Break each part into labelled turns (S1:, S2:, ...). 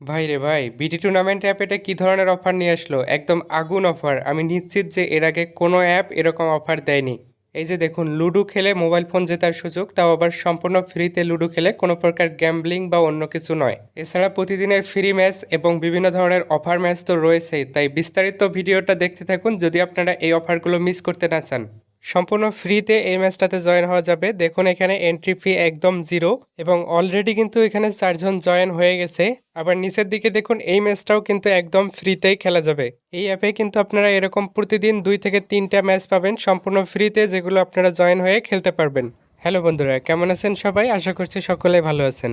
S1: ভাই রে ভাই, বিডি টুর্নামেন্ট অ্যাপ এটা কি ধরনের অফার নিয়ে আসলো? একদম আগুন অফার। আমি নিশ্চিত যে এর আগে কোনো অ্যাপ এরকম অফার দেয়নি। এই যে দেখুন, লুডো খেলে মোবাইল ফোন জেতার সুযোগ, তাও আবার সম্পূর্ণ ফ্রিতে। লুডো খেলে কোনো প্রকার গ্যাম্বলিং বা অন্য কিছু নয়। এছাড়া প্রতিদিনের ফ্রি ম্যাচ এবং বিভিন্ন ধরনের অফার ম্যাচ তো রয়েছেই। তাই বিস্তারিত ভিডিওটা দেখতে থাকুন যদি আপনারা এই অফারগুলো মিস করতে না চান। সম্পূর্ণ ফ্রিতে এই ম্যাচটাতে জয়েন হওয়া যাবে। দেখুন এখানে এন্ট্রি ফি একদম জিরো এবং অলরেডি কিন্তু এখানে 4 জন জয়েন হয়ে গেছে। আবার নিচের দিকে দেখুন, এই ম্যাচটাও কিন্তু একদম ফ্রিতেই খেলা যাবে। এই অ্যাপে কিন্তু আপনারা এরকম প্রতিদিন 2 থেকে 3টা ম্যাচ পাবেন সম্পূর্ণ ফ্রিতে, যেগুলো আপনারা জয়েন হয়ে খেলতে পারবেন। হ্যালো বন্ধুরা, কেমন আছেন সবাই? আশা করছি সকলে ভালো আছেন।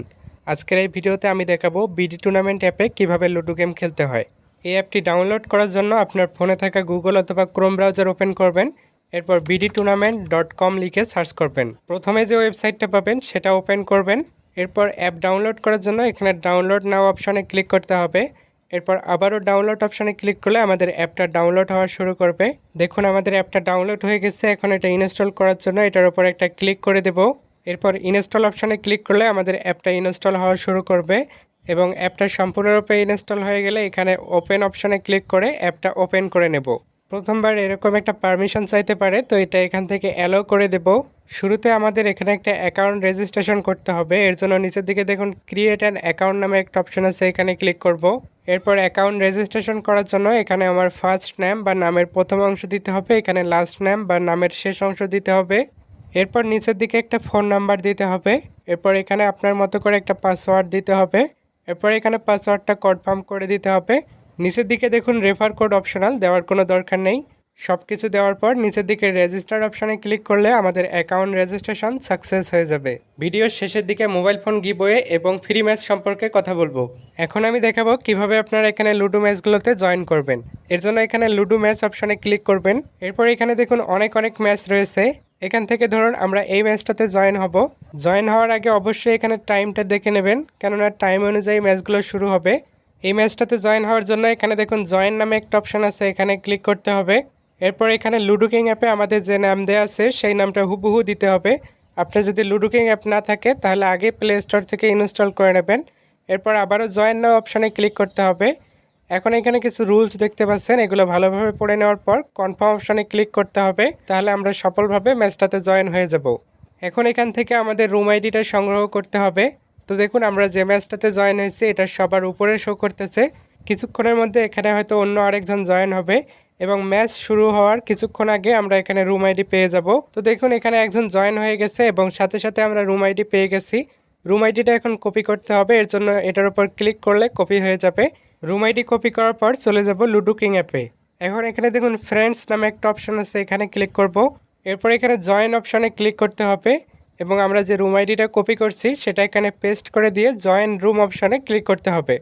S1: আজকের এই ভিডিওতে আমি দেখাবো বিডি টুর্নামেন্ট অ্যাপে কিভাবে লুডো গেম খেলতে হয়। এই অ্যাপটি ডাউনলোড করার জন্য আপনার ফোনে থাকা গুগল অথবা ক্রোম ব্রাউজার ওপেন করবেন। এরপর bdtournament.com লিখে সার্চ করবেন। প্রথমে যে ওয়েবসাইটটা পাবেন সেটা ওপেন করবেন। এরপর অ্যাপ ডাউনলোড করার জন্য এখানে ডাউনলোড নাও অপশানে ক্লিক করতে হবে। এরপর আবারও ডাউনলোড অপশানে ক্লিক করলে আমাদের অ্যাপটা ডাউনলোড হওয়া শুরু করবে। দেখুন আমাদের অ্যাপটা ডাউনলোড হয়ে গেছে। এখন এটা ইনস্টল করার জন্য এটার উপর একটা ক্লিক করে দেব। এরপর ইনস্টল অপশানে ক্লিক করলে আমাদের অ্যাপটা ইনস্টল হওয়া শুরু করবে এবং অ্যাপটা সম্পূর্ণরূপে ইনস্টল হয়ে গেলে এখানে ওপেন অপশানে ক্লিক করে অ্যাপটা ওপেন করে নেব। প্রথমবার এরকম একটা পারমিশন চাইতে পারে, তো এটা এখান থেকে অ্যালো করে দেব। শুরুতে আমাদের এখানে একটা অ্যাকাউন্ট রেজিস্ট্রেশন করতে হবে। এর জন্য নিচের দিকে দেখুন ক্রিয়েট অ্যান অ্যাকাউন্ট নামে একটা অপশন আছে, এখানে ক্লিক করব। এরপর অ্যাকাউন্ট রেজিস্ট্রেশন করার জন্য এখানে আমার ফার্স্ট নেম বা নামের প্রথম অংশ দিতে হবে, এখানে লাস্ট নেম বা নামের শেষ অংশ দিতে হবে। এরপর নিচের দিকে একটা ফোন নাম্বার দিতে হবে। এরপর এখানে আপনার মতো করে একটা পাসওয়ার্ড দিতে হবে। এরপর এখানে পাসওয়ার্ডটা কনফার্ম করে দিতে হবে। নিচের দিকে দেখুন রেফার কোড অপশনাল, দেওয়ার কোনো দরকার নেই। সব কিছু দেওয়ার পর নিচের দিকে রেজিস্টার অপশানে ক্লিক করলে আমাদের অ্যাকাউন্ট রেজিস্ট্রেশন সাকসেস হয়ে যাবে। ভিডিওর শেষের দিকে মোবাইল ফোন গিভওয়ে এবং ফ্রি ম্যাচ সম্পর্কে কথা বলবো। এখন আমি দেখাবো কিভাবে আপনারা এখানে লুডো ম্যাচগুলোতে জয়েন করবেন। এর জন্য এখানে লুডো ম্যাচ অপশানে ক্লিক করবেন। এরপর এখানে দেখুন অনেক ম্যাচ রয়েছে। এখান থেকে ধরুন আমরা এই ম্যাচটাতে জয়েন হব। জয়েন হওয়ার আগে অবশ্যই এখানে টাইমটা দেখে নেবেন, কেননা টাইম অনুযায়ী ম্যাচগুলো শুরু হবে। এই ম্যাচটাতে জয়েন হওয়ার জন্য এখানে দেখুন জয়েন নামে একটা অপশান আছে, এখানে ক্লিক করতে হবে। এরপর এখানে লুডো কিং অ্যাপে আমাদের যে নাম দেওয়া আছে সেই নামটা হুবহু দিতে হবে। আপনার যদি লুডো কিং অ্যাপ না থাকে তাহলে আগে প্লে স্টোর থেকে ইনস্টল করে নেবেন। এরপর আবারও জয়েন নাও অপশানে ক্লিক করতে হবে। এখন এখানে কিছু রুলস দেখতে পাচ্ছেন, এগুলো ভালোভাবে পড়ে নেওয়ার পর কনফার্ম অপশানে ক্লিক করতে হবে, তাহলে আমরা সফলভাবে ম্যাচটাতে জয়েন হয়ে যাব। এখন এখান থেকে আমাদের রুম আইডিটা সংগ্রহ করতে হবে। তো দেখুন আমরা যে ম্যাচটাতে জয়েন হয়েছি এটা সবার উপরে শো করতেছে। কিছুক্ষণের মধ্যে এখানে হয়তো অন্য আরেকজন জয়েন হবে এবং ম্যাচ শুরু হওয়ার কিছুক্ষণ আগে আমরা এখানে রুম আইডি পেয়ে যাব। তো দেখুন এখানে একজন জয়েন হয়ে গেছে এবং সাথে সাথে আমরা রুম আইডি পেয়ে গেছি। রুম আইডিটা এখন কপি করতে হবে, এর জন্য এটার উপর ক্লিক করলে কপি হয়ে যাবে। রুম আইডি কপি করার পর চলে যাব লুডো কিং অ্যাপে। এখন এখানে দেখুন ফ্রেন্ডস নামে একটা অপশান আছে, এখানে ক্লিক করব। এরপর এখানে জয়েন অপশানে ক্লিক করতে হবে এবং আমরা যে রুম আইডিটা কপি করছি সেটা এখানে পেস্ট করে দিয়ে জয়েন রুম অপশানে ক্লিক করতে হবে।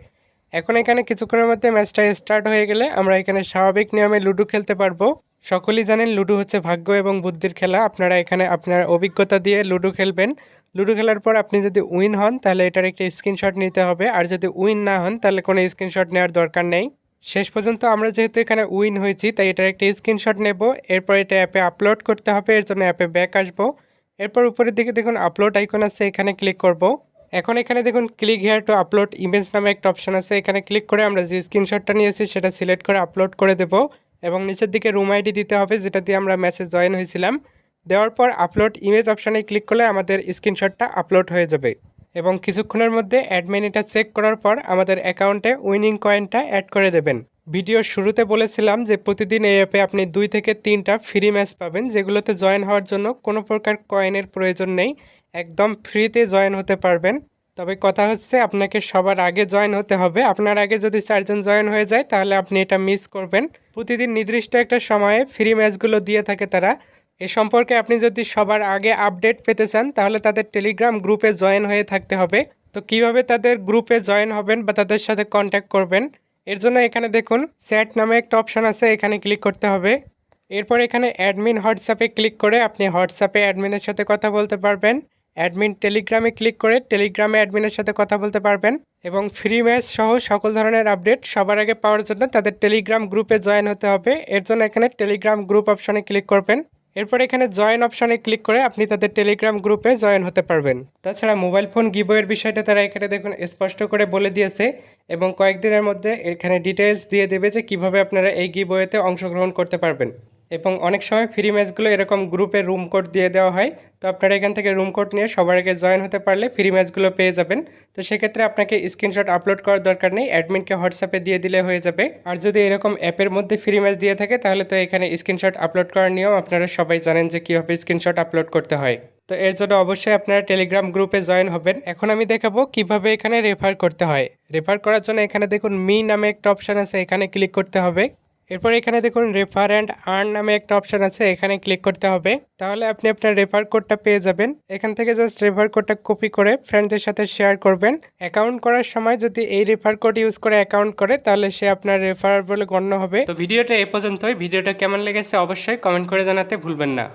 S1: এখন এখানে কিছুক্ষণের মধ্যে ম্যাচটা স্টার্ট হয়ে গেলে আমরা এখানে স্বাভাবিক নিয়মে লুডো খেলতে পারবো। সকলেই জানেন লুডো হচ্ছে ভাগ্য এবং বুদ্ধির খেলা। আপনারা এখানে আপনার অভিজ্ঞতা দিয়ে লুডো খেলবেন। লুডো খেলার পর আপনি যদি উইন হন তাহলে এটার একটা স্ক্রিনশট নিতে হবে, আর যদি উইন না হন তাহলে কোনো স্ক্রিনশট নেওয়ার দরকার নেই। শেষ পর্যন্ত আমরা যেহেতু এখানে উইন হয়েছি তাই এটার একটা স্ক্রিনশট নেব। এরপর এটা অ্যাপে আপলোড করতে হবে, এর জন্য অ্যাপে ব্যাক আসবো। এরপর উপরের দিকে দেখুন আপলোড আইকন আছে, এখানে ক্লিক করব। এখন এখানে দেখুন click here two upload image নামে একটা অপশন আছে, এখানে ক্লিক করে আমরা যে স্ক্রিনশটটা নিয়েছি সেটা সিলেক্ট করে আপলোড করে দেব এবং নিচের দিকে রুম আইডি দিতে হবে যেটা দিয়ে আমরা ম্যাচে জয়েন হয়েছিলাম। দেওয়ার পর আপলোড ইমেজ অপশানে ক্লিক করলে আমাদের স্ক্রিনশটটা আপলোড হয়ে যাবে এবং কিছুক্ষণের মধ্যে অ্যাডমিন এটা চেক করার পর আমাদের অ্যাকাউন্টে উইনিং কয়েনটা অ্যাড করে দেবেন। ভিডিওর শুরুতে বলেছিলাম যে প্রতিদিন এই অ্যাপে আপনি 2 থেকে 3টা ফ্রি ম্যাচ পাবেন, যেগুলোতে জয়েন হওয়ার জন্য কোনো প্রকার কয়েনের প্রয়োজন নেই, একদম ফ্রিতে জয়েন হতে পারবেন। তবে কথা হচ্ছে আপনাকে সবার আগে জয়েন হতে হবে। আপনার আগে যদি 4 জন জয়েন হয়ে যায় তাহলে আপনি এটা মিস করবেন। প্রতিদিন নির্দিষ্ট একটা সময়ে ফ্রি ম্যাচগুলো দিয়ে থাকে তারা। এ সম্পর্কে আপনি যদি সবার আগে আপডেট পেতে চান তাহলে তাদের টেলিগ্রাম গ্রুপে জয়েন হয়ে থাকতে হবে। তো কিভাবে তাদের গ্রুপে জয়েন হবেন বা তাদের সাথে কন্ট্যাক্ট করবেন, এর জন্য এখানে দেখুন চ্যাট নামে একটা অপশান আছে, এখানে ক্লিক করতে হবে। এরপর এখানে অ্যাডমিন হোয়াটসঅ্যাপে ক্লিক করে আপনি হোয়াটসঅ্যাপে অ্যাডমিনের সাথে কথা বলতে পারবেন। অ্যাডমিন টেলিগ্রামে ক্লিক করে টেলিগ্রামে অ্যাডমিনের সাথে কথা বলতে পারবেন এবং ফ্রি ম্যাচ সহ সকল ধরনের আপডেট সবার আগে পাওয়ার জন্য তাদের টেলিগ্রাম গ্রুপে জয়েন হতে হবে। এর জন্য এখানে টেলিগ্রাম গ্রুপ অপশানে ক্লিক করবেন। এরপর এখানে জয়েন অপশনে ক্লিক করে আপনি তাদের টেলিগ্রাম গ্রুপে জয়েন হতে পারবেন। তাছাড়া মোবাইল ফোন গিভওয়ের বিষয়টা তারা এখানে দেখুন স্পষ্ট করে বলে দিয়েছে এবং কয়েকদিনের মধ্যে এখানে ডিটেইলস দিয়ে দেবে যে কিভাবে আপনারা এই গিভওয়েতে অংশগ্রহণ করতে পারবেন। এবং অনেক সময় ফ্রি ম্যাচগুলো এরকম গ্রুপে রুম কোড দিয়ে দেওয়া হয়, তো আপনারা এখান থেকে রুম কোড নিয়ে সবার আগে জয়েন হতে পারলে ফ্রি ম্যাচগুলো পেয়ে যাবেন। তো সেক্ষেত্রে আপনাকে স্ক্রিনশট আপলোড করার দরকার নেই, অ্যাডমিনকে হোয়াটসঅ্যাপে দিয়ে দিলে হয়ে যাবে। আর যদি এরকম অ্যাপের মধ্যে ফ্রি ম্যাচ দিয়ে থাকে তাহলে তো এখানে স্ক্রিনশট আপলোড করার নিয়ম আপনারা সবাই জানেন যে কীভাবে স্ক্রিনশট আপলোড করতে হয়। তো এর জন্য অবশ্যই আপনারা টেলিগ্রাম গ্রুপে জয়েন হবেন। এখন আমি দেখাবো কিভাবে এখানে রেফার করতে হয়। রেফার করার জন্য এখানে দেখুন মি নামে একটা অপশান আছে, এখানে ক্লিক করতে হবে। এরপর এখানে দেখুন রেফার অ্যান্ড আর্ন নামে একটা অপশান আছে, এখানে ক্লিক করতে হবে। তাহলে আপনি আপনার রেফার কোডটা পেয়ে যাবেন। এখান থেকে জাস্ট রেফার কোডটা কপি করে ফ্রেন্ডদের সাথে শেয়ার করবেন। অ্যাকাউন্ট করার সময় যদি এই রেফার কোড ইউজ করে অ্যাকাউন্ট করে তাহলে সে আপনার রেফার বলে গণ্য হবে। তো ভিডিওটা এই পর্যন্তই। ভিডিওটা কেমন লেগেছে অবশ্যই কমেন্ট করে জানাতে ভুলবেন না।